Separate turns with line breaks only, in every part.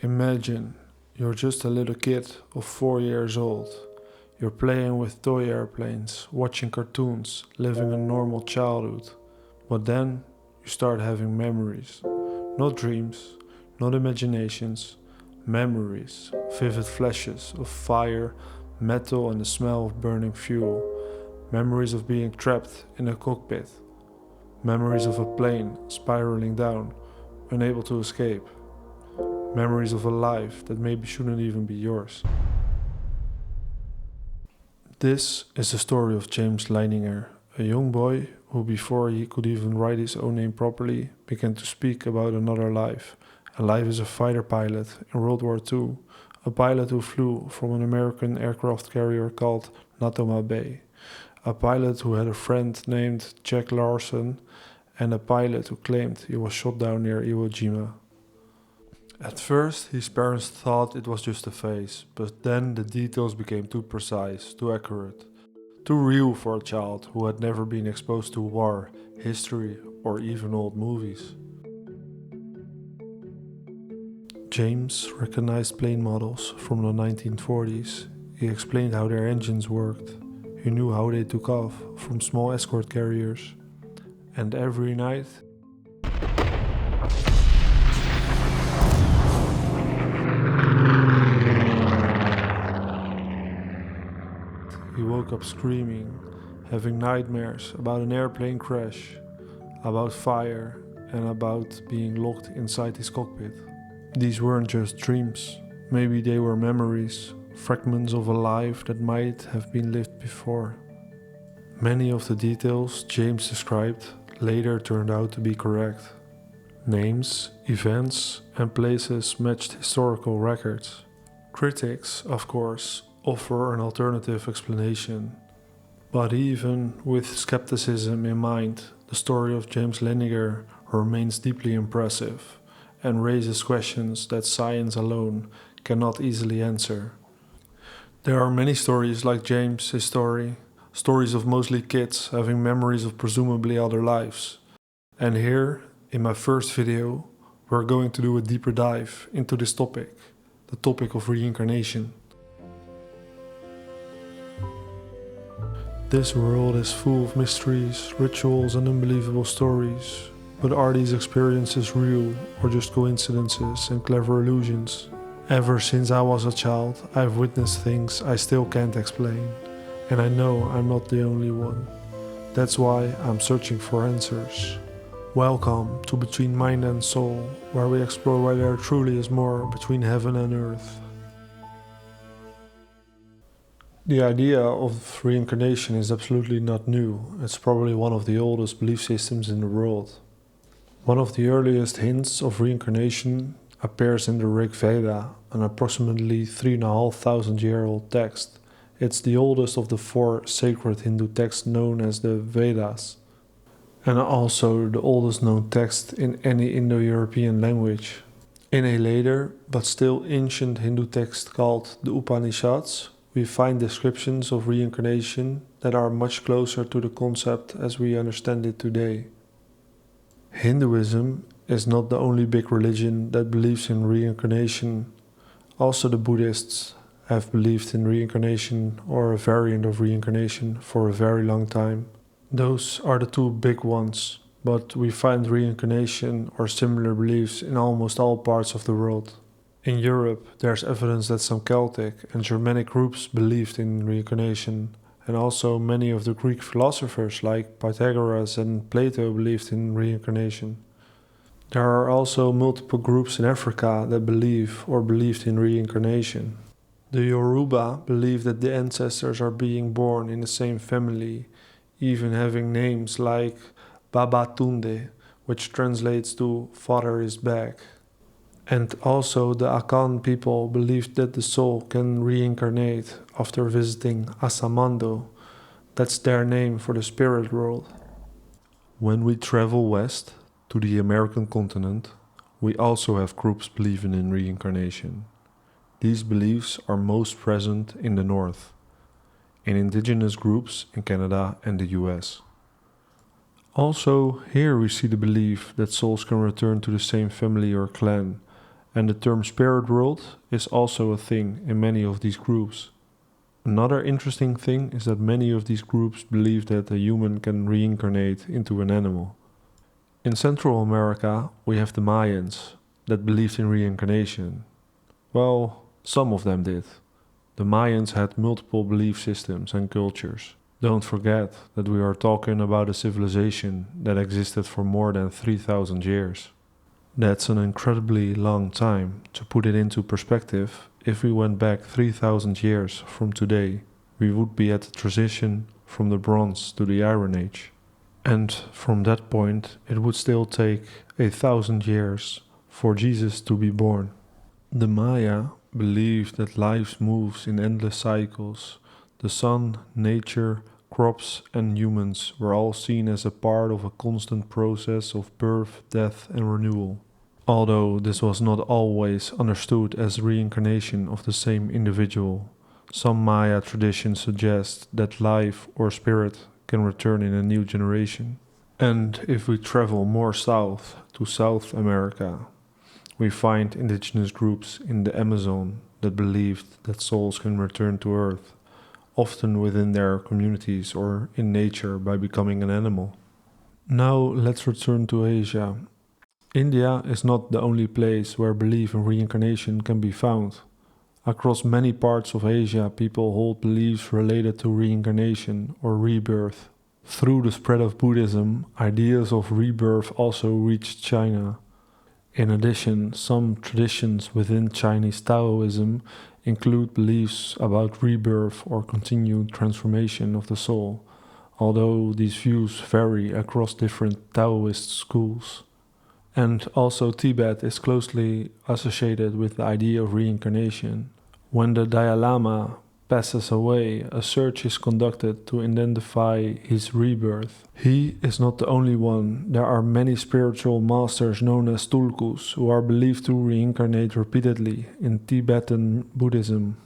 Imagine you're just a little kid of 4 years old. You're playing with toy airplanes, watching cartoons, living a normal childhood. But then you start having memories. Not dreams, not imaginations, memories, vivid flashes of fire, metal, and the smell of burning fuel. Memories of being trapped in a cockpit. Memories of a plane spiraling down, unable to escape. Memories of a life that maybe shouldn't even be yours. This is the story of James Leininger, a young boy who, before he could even write his own name properly, began to speak about another life. A life as a fighter pilot in World War II, a pilot who flew from an American aircraft carrier called Natoma Bay, a pilot who had a friend named Jack Larson, and a pilot who claimed he was shot down near Iwo Jima. At first, his parents thought it was just a phase, but then the details became too precise, too accurate, too real for a child who had never been exposed to war, history, or even old movies. James recognized plane models from the 1940s. He explained how their engines worked. He knew how they took off from small escort carriers. And every night, he woke up screaming, having nightmares about an airplane crash, about fire, and about being locked inside his cockpit. These weren't just dreams, maybe they were memories, fragments of a life that might have been lived before. Many of the details James described later turned out to be correct. Names, events, and places matched historical records. Critics, of course, offer an alternative explanation. But even with skepticism in mind, the story of James Leininger remains deeply impressive and raises questions that science alone cannot easily answer. There are many stories like James' story, stories of mostly kids having memories of presumably other lives. And here, in my first video, we're going to do a deeper dive into this topic, the topic of reincarnation. This world is full of mysteries, rituals, and unbelievable stories. But are these experiences real or just coincidences and clever illusions? Ever since I was a child, I've witnessed things I still can't explain. And I know I'm not the only one. That's why I'm searching for answers. Welcome to Between Mind and Soul, where we explore why there truly is more between heaven and earth. The idea of reincarnation is absolutely not new. It's probably one of the oldest belief systems in the world. One of the earliest hints of reincarnation appears in the Rig Veda, an approximately 3,500-year-old text. It's the oldest of the 4 sacred Hindu texts known as the Vedas, and also the oldest known text in any Indo-European language. In a later, but still ancient Hindu text called the Upanishads, we find descriptions of reincarnation that are much closer to the concept as we understand it today. Hinduism is not the only big religion that believes in reincarnation. Also the Buddhists have believed in reincarnation or a variant of reincarnation for a very long time. Those are the 2 big ones, but we find reincarnation or similar beliefs in almost all parts of the world. In Europe, there's evidence that some Celtic and Germanic groups believed in reincarnation, and also many of the Greek philosophers like Pythagoras and Plato believed in reincarnation. There are also multiple groups in Africa that believe or believed in reincarnation. The Yoruba believe that the ancestors are being born in the same family, even having names like Babatunde, which translates to Father is back. And also the Akan people believe that the soul can reincarnate after visiting Asamando. That's their name for the spirit world. When we travel west to the American continent, we also have groups believing in reincarnation. These beliefs are most present in the north, in indigenous groups in Canada and the US. Also, here we see the belief that souls can return to the same family or clan, and the term spirit world is also a thing in many of these groups. Another interesting thing is that many of these groups believe that a human can reincarnate into an animal. In Central America, we have the Mayans that believed in reincarnation. Well, some of them did. The Mayans had multiple belief systems and cultures. Don't forget that we are talking about a civilization that existed for more than 3,000 years. That's an incredibly long time. To put it into perspective, if we went back 3,000 years from today, we would be at the transition from the Bronze to the Iron Age. And from that point, it would still take 1,000 years for Jesus to be born. The Maya believed that life moves in endless cycles. The sun, nature, crops, and humans were all seen as a part of a constant process of birth, death, and renewal. Although this was not always understood as reincarnation of the same individual, some Maya traditions suggest that life or spirit can return in a new generation. And if we travel more south to South America, we find indigenous groups in the Amazon that believed that souls can return to Earth, often within their communities or in nature by becoming an animal. Now let's return to Asia. India is not the only place where belief in reincarnation can be found. Across many parts of Asia, people hold beliefs related to reincarnation or rebirth. Through the spread of Buddhism, ideas of rebirth also reached China. In addition, some traditions within Chinese Taoism include beliefs about rebirth or continued transformation of the soul, although these views vary across different Taoist schools. And also Tibet is closely associated with the idea of reincarnation. When the Dalai Lama passes away, a search is conducted to identify his rebirth. He is not the only one. There are many spiritual masters known as tulkus who are believed to reincarnate repeatedly in Tibetan Buddhism.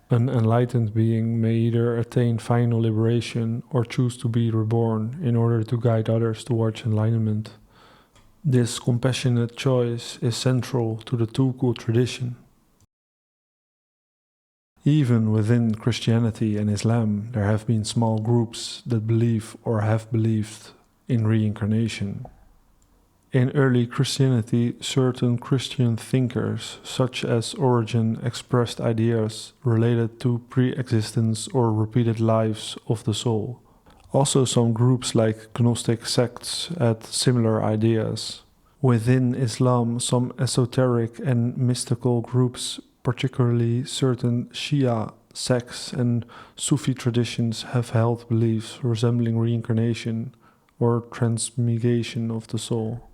An enlightened being may either attain final liberation or choose to be reborn in order to guide others towards enlightenment. This compassionate choice is central to the tulku tradition. Even within Christianity and Islam, there have been small groups that believe or have believed in reincarnation. In early Christianity, certain Christian thinkers, such as Origen, expressed ideas related to pre-existence or repeated lives of the soul. Also, some groups like Gnostic sects had similar ideas. Within Islam, some esoteric and mystical groups, particularly certain Shia sects and Sufi traditions, have held beliefs resembling reincarnation or transmigration of the soul.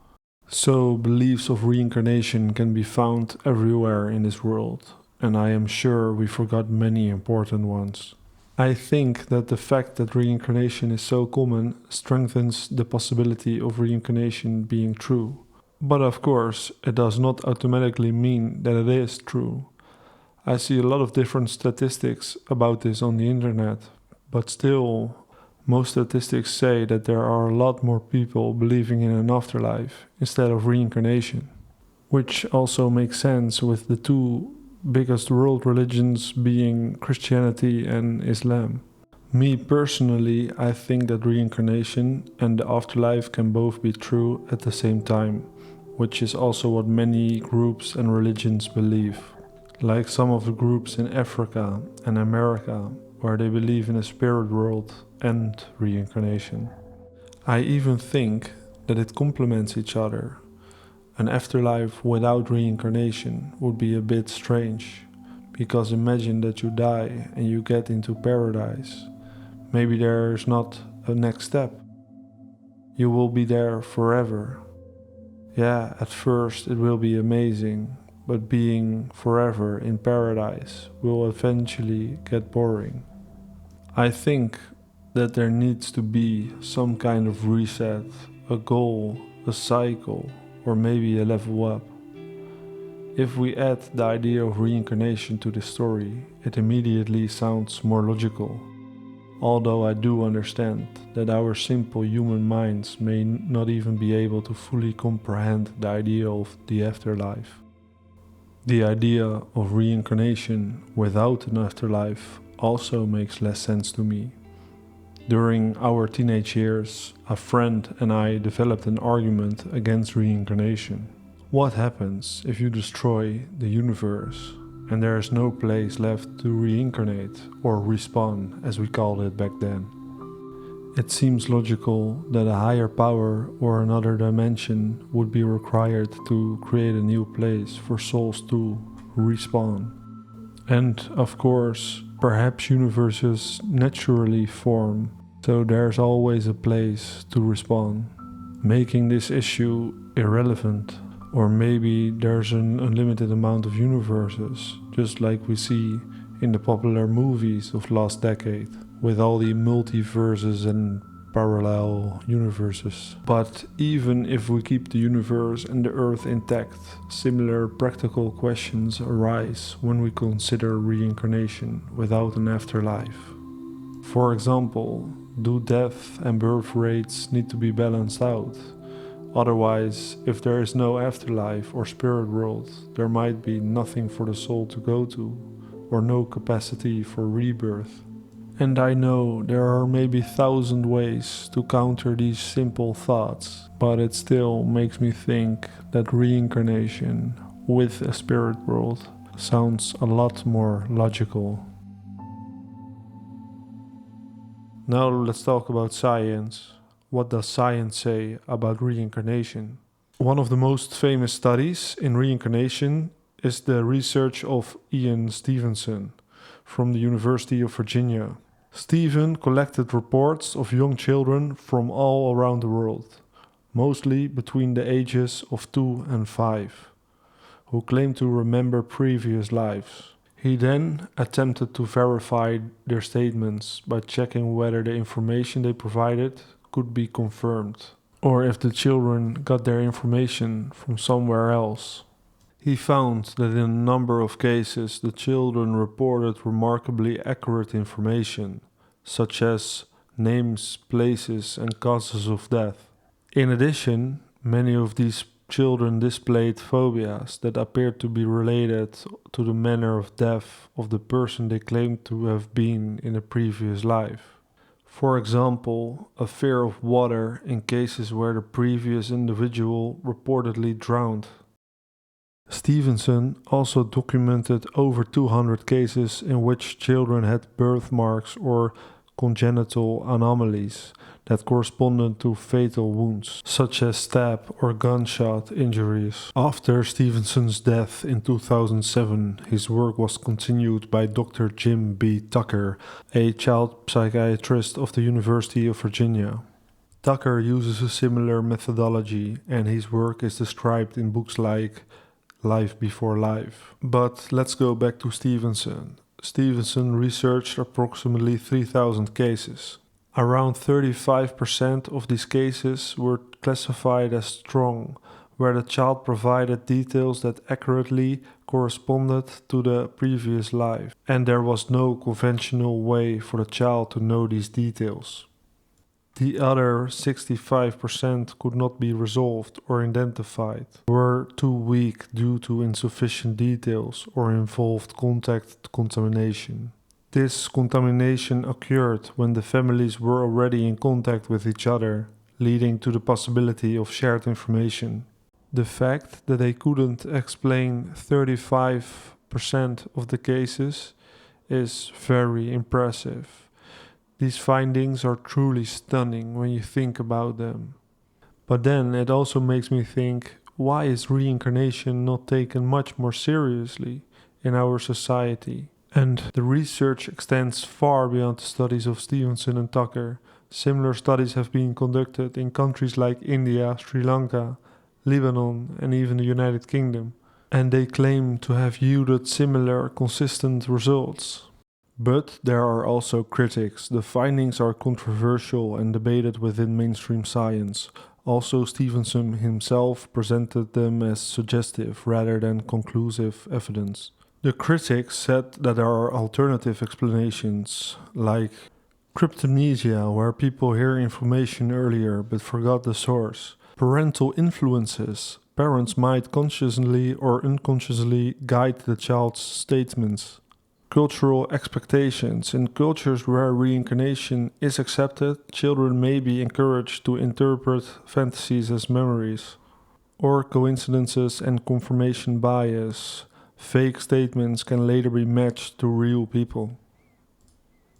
So, beliefs of reincarnation can be found everywhere in this world, and I am sure we forgot many important ones. I think that the fact that reincarnation is so common strengthens the possibility of reincarnation being true. But of course, it does not automatically mean that it is true. I see a lot of different statistics about this on the internet, but still, most statistics say that there are a lot more people believing in an afterlife instead of reincarnation, which also makes sense with the two biggest world religions being Christianity and Islam. Me personally, I think that reincarnation and the afterlife can both be true at the same time, which is also what many groups and religions believe. Like some of the groups in Africa and America, where they believe in a spirit world and reincarnation. I even think that it complements each other. An afterlife without reincarnation would be a bit strange, because imagine that you die and you get into paradise. Maybe there's not a next step. You will be there forever. Yeah, at first it will be amazing, but being forever in paradise will eventually get boring. I think that there needs to be some kind of reset, a goal, a cycle, or maybe a level up. If we add the idea of reincarnation to the story, it immediately sounds more logical. Although I do understand that our simple human minds may not even be able to fully comprehend the idea of the afterlife. The idea of reincarnation without an afterlife also makes less sense to me. During our teenage years, a friend and I developed an argument against reincarnation. What happens if you destroy the universe and there is no place left to reincarnate or respawn, as we called it back then? It seems logical that a higher power or another dimension would be required to create a new place for souls to respawn. And of course, perhaps universes naturally form, so there's always a place to respawn, making this issue irrelevant. Or maybe there's an unlimited amount of universes, just like we see in the popular movies of last decade, with all the multiverses and parallel universes. But even if we keep the universe and the Earth intact, similar practical questions arise when we consider reincarnation without an afterlife. For example, do death and birth rates need to be balanced out? Otherwise, if there is no afterlife or spirit world, there might be nothing for the soul to go to, or no capacity for rebirth. And I know there are maybe 1,000 ways to counter these simple thoughts, but it still makes me think that reincarnation with a spirit world sounds a lot more logical. Now let's talk about science. What does science say about reincarnation? One of the most famous studies in reincarnation is the research of Ian Stevenson from the University of Virginia. Stephen collected reports of young children from all around the world, mostly between the ages of 2 and 5, who claimed to remember previous lives. He then attempted to verify their statements by checking whether the information they provided could be confirmed, or if the children got their information from somewhere else. He found that in a number of cases the children reported remarkably accurate information, such as names, places, and causes of death. In addition, many of these children displayed phobias that appeared to be related to the manner of death of the person they claimed to have been in a previous life. For example, a fear of water in cases where the previous individual reportedly drowned. Stevenson also documented over 200 cases in which children had birthmarks or congenital anomalies that corresponded to fatal wounds, such as stab or gunshot injuries. After Stevenson's death in 2007, his work was continued by Dr. Jim B. Tucker, a child psychiatrist of the University of Virginia. Tucker uses a similar methodology, and his work is described in books like Life Before Life. But let's go back to Stevenson. Stevenson researched approximately 3,000 cases. Around 35% of these cases were classified as strong, where the child provided details that accurately corresponded to the previous life, and there was no conventional way for the child to know these details. The other 65% could not be resolved or identified, were too weak due to insufficient details, or involved contact contamination. This contamination occurred when the families were already in contact with each other, leading to the possibility of shared information. The fact that they couldn't explain 35% of the cases is very impressive. These findings are truly stunning when you think about them. But then it also makes me think, why is reincarnation not taken much more seriously in our society? And the research extends far beyond the studies of Stevenson and Tucker. Similar studies have been conducted in countries like India, Sri Lanka, Lebanon, and even the United Kingdom. And they claim to have yielded similar, consistent results. But there are also critics. The findings are controversial and debated within mainstream science. Also, Stevenson himself presented them as suggestive rather than conclusive evidence. The critics said that there are alternative explanations, like cryptomnesia, where people hear information earlier but forgot the source, parental influences, Parents might consciously or unconsciously guide the child's statements. Cultural expectations. In cultures where reincarnation is accepted, children may be encouraged to interpret fantasies as memories, or coincidences and confirmation bias. Fake statements can later be matched to real people.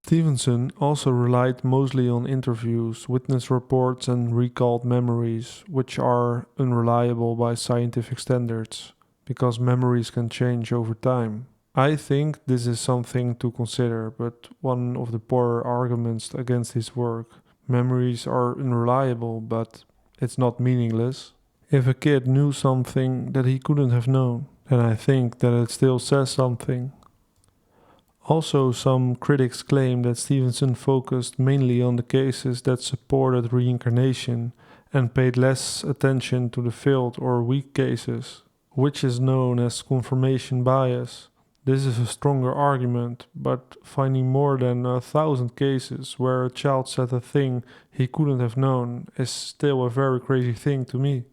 Stevenson also relied mostly on interviews, witness reports, and recalled memories, which are unreliable by scientific standards, because memories can change over time. I think this is something to consider, but one of the poorer arguments against his work. Memories are unreliable, but it's not meaningless. If a kid knew something that he couldn't have known, then I think that it still says something. Also, some critics claim that Stevenson focused mainly on the cases that supported reincarnation and paid less attention to the failed or weak cases, which is known as confirmation bias. This is a stronger argument, but finding more than 1,000 cases where a child said a thing he couldn't have known is still a very crazy thing to me.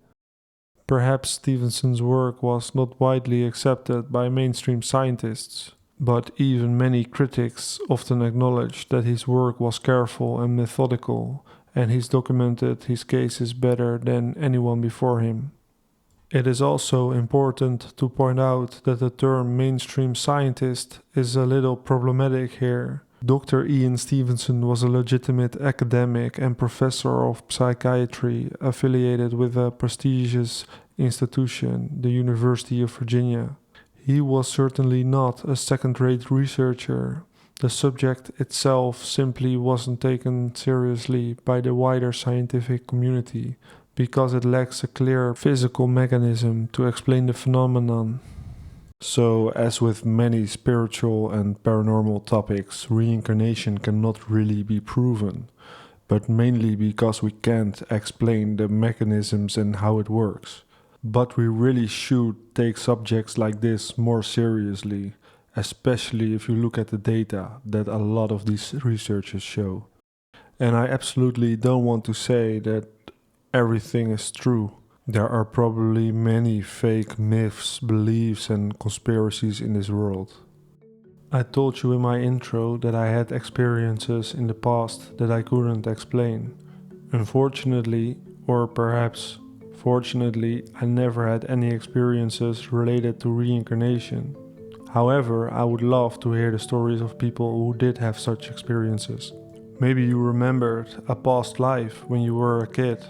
Perhaps Stevenson's work was not widely accepted by mainstream scientists, but even many critics often acknowledge that his work was careful and methodical, and he's documented his cases better than anyone before him. It is also important to point out that the term mainstream scientist is a little problematic here. Dr. Ian Stevenson was a legitimate academic and professor of psychiatry affiliated with a prestigious institution, the University of Virginia. He was certainly not a second-rate researcher. The subject itself simply wasn't taken seriously by the wider scientific community because it lacks a clear physical mechanism to explain the phenomenon. So, as with many spiritual and paranormal topics, reincarnation cannot really be proven, but mainly because we can't explain the mechanisms and how it works. But we really should take subjects like this more seriously, especially if you look at the data that a lot of these researchers show. And I absolutely don't want to say that everything is true. There are probably many fake myths, beliefs, and conspiracies in this world. I told you in my intro that I had experiences in the past that I couldn't explain. Unfortunately, or perhaps fortunately, I never had any experiences related to reincarnation. However, I would love to hear the stories of people who did have such experiences. Maybe you remembered a past life when you were a kid.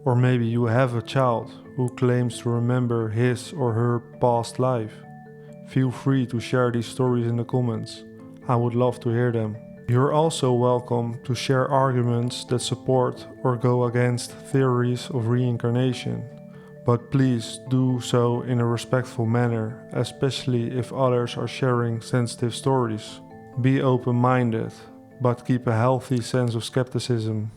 Or maybe you have a child who claims to remember his or her past life. Feel free to share these stories in the comments. I would love to hear them. You're also welcome to share arguments that support or go against theories of reincarnation. But please do so in a respectful manner, especially if others are sharing sensitive stories. Be open-minded, but keep a healthy sense of skepticism.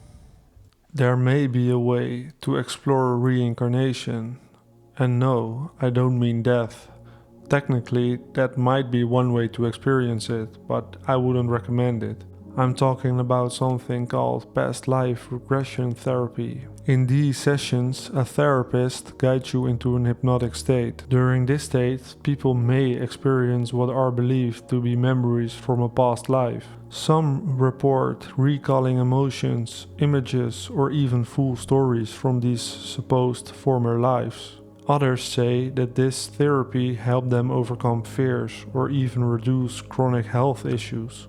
There may be a way to explore reincarnation. And no, I don't mean death. Technically, that might be one way to experience it, but I wouldn't recommend it. I'm talking about something called past life regression therapy. In these sessions, a therapist guides you into an hypnotic state. During this state, people may experience what are believed to be memories from a past life. Some report recalling emotions, images, or even full stories from these supposed former lives. Others say that this therapy helped them overcome fears or even reduce chronic health issues.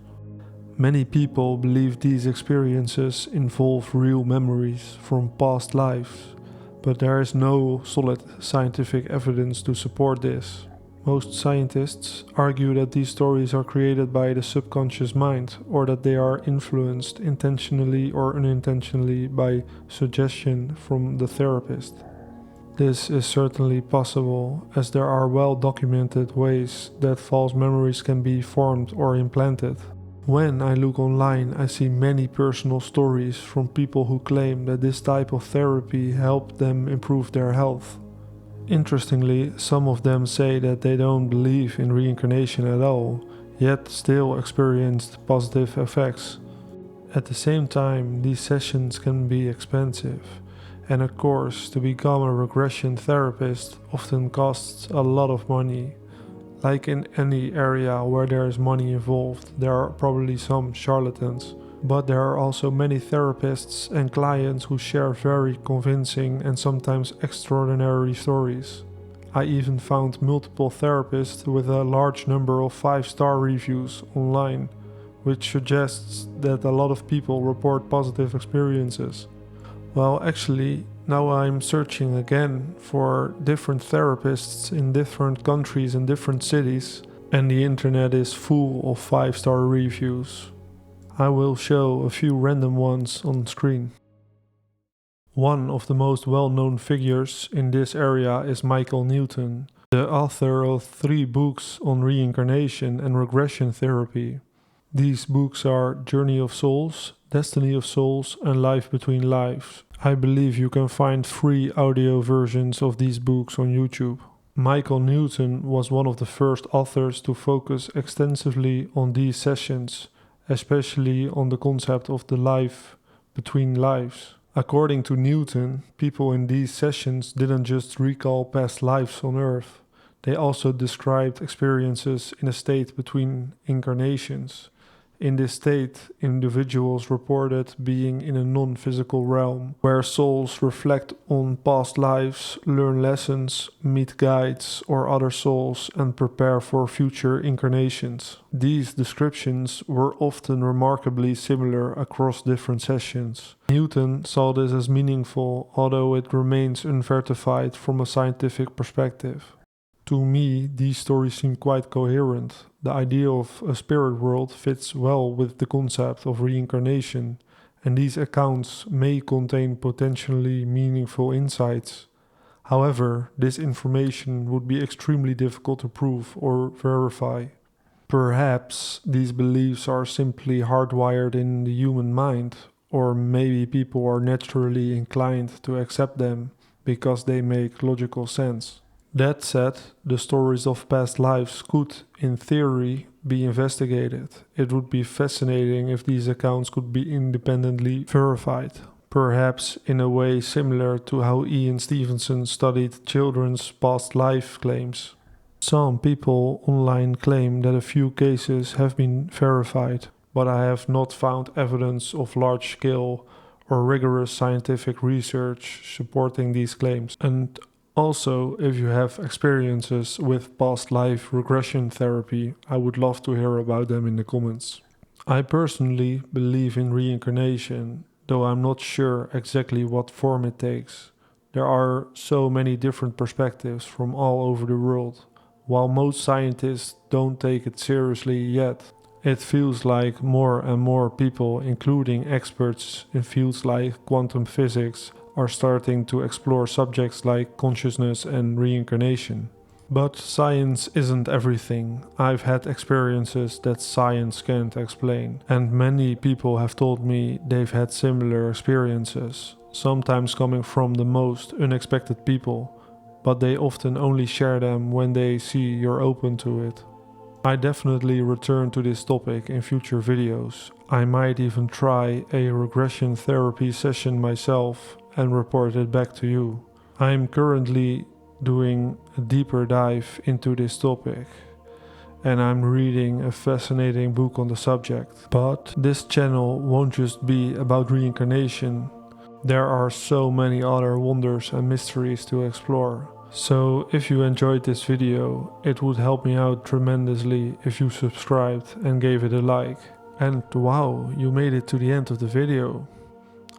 Many people believe these experiences involve real memories from past lives, but there is no solid scientific evidence to support this. Most scientists argue that these stories are created by the subconscious mind, or that they are influenced intentionally or unintentionally by suggestion from the therapist. This is certainly possible, as there are well-documented ways that false memories can be formed or implanted. When I look online, I see many personal stories from people who claim that this type of therapy helped them improve their health. Interestingly, some of them say that they don't believe in reincarnation at all, yet still experienced positive effects. At the same time, these sessions can be expensive, And of course, to become a regression therapist often costs a lot of money. Like in any area where there is money involved, there are probably some charlatans. But there are also many therapists and clients who share very convincing and sometimes extraordinary stories. I even found multiple therapists with a large number of 5-star reviews online, which suggests that a lot of people report positive experiences. Well, actually, now I'm searching again for different therapists in different countries and different cities, and the internet is full of 5-star reviews. I will show a few random ones on screen. One of the most well-known figures in this area is Michael Newton, the author of 3 books on reincarnation and regression therapy. These books are Journey of Souls, Destiny of Souls, and Life Between Lives. I believe you can find free audio versions of these books on YouTube. Michael Newton was one of the first authors to focus extensively on these sessions, especially on the concept of the life between lives. According to Newton, people in these sessions didn't just recall past lives on Earth, they also described experiences in a state between incarnations. In this state, individuals reported being in a non-physical realm, where souls reflect on past lives, learn lessons, meet guides or other souls, and prepare for future incarnations. These descriptions were often remarkably similar across different sessions. Newton saw this as meaningful, although it remains unverified from a scientific perspective. To me, these stories seem quite coherent. The idea of a spirit world fits well with the concept of reincarnation, and these accounts may contain potentially meaningful insights. However, this information would be extremely difficult to prove or verify. Perhaps these beliefs are simply hardwired in the human mind, or maybe people are naturally inclined to accept them because they make logical sense. That said, the stories of past lives could, in theory, be investigated. It would be fascinating if these accounts could be independently verified, perhaps in a way similar to how Ian Stevenson studied children's past life claims. Some people online claim that a few cases have been verified, but I have not found evidence of large-scale or rigorous scientific research supporting these claims. And also, if you have experiences with past life regression therapy, I would love to hear about them in the comments. I personally believe in reincarnation, though I'm not sure exactly what form it takes. There are so many different perspectives from all over the world. While most scientists don't take it seriously yet, it feels like more and more people, including experts in fields like quantum physics, are starting to explore subjects like consciousness and reincarnation. But science isn't everything. I've had experiences that science can't explain, and many people have told me they've had similar experiences, sometimes coming from the most unexpected people, but they often only share them when they see you're open to it. I definitely return to this topic in future videos. I might even try a regression therapy session myself and report it back to you. I am currently doing a deeper dive into this topic, and I'm reading a fascinating book on the subject. But this channel won't just be about reincarnation. There are so many other wonders and mysteries to explore. So if you enjoyed this video, it would help me out tremendously if you subscribed and gave it a like. And wow, you made it to the end of the video.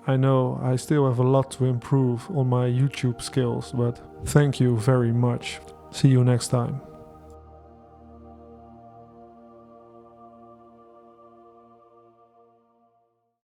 I know I still have a lot to improve on my YouTube skills, but thank you very much. See you next time.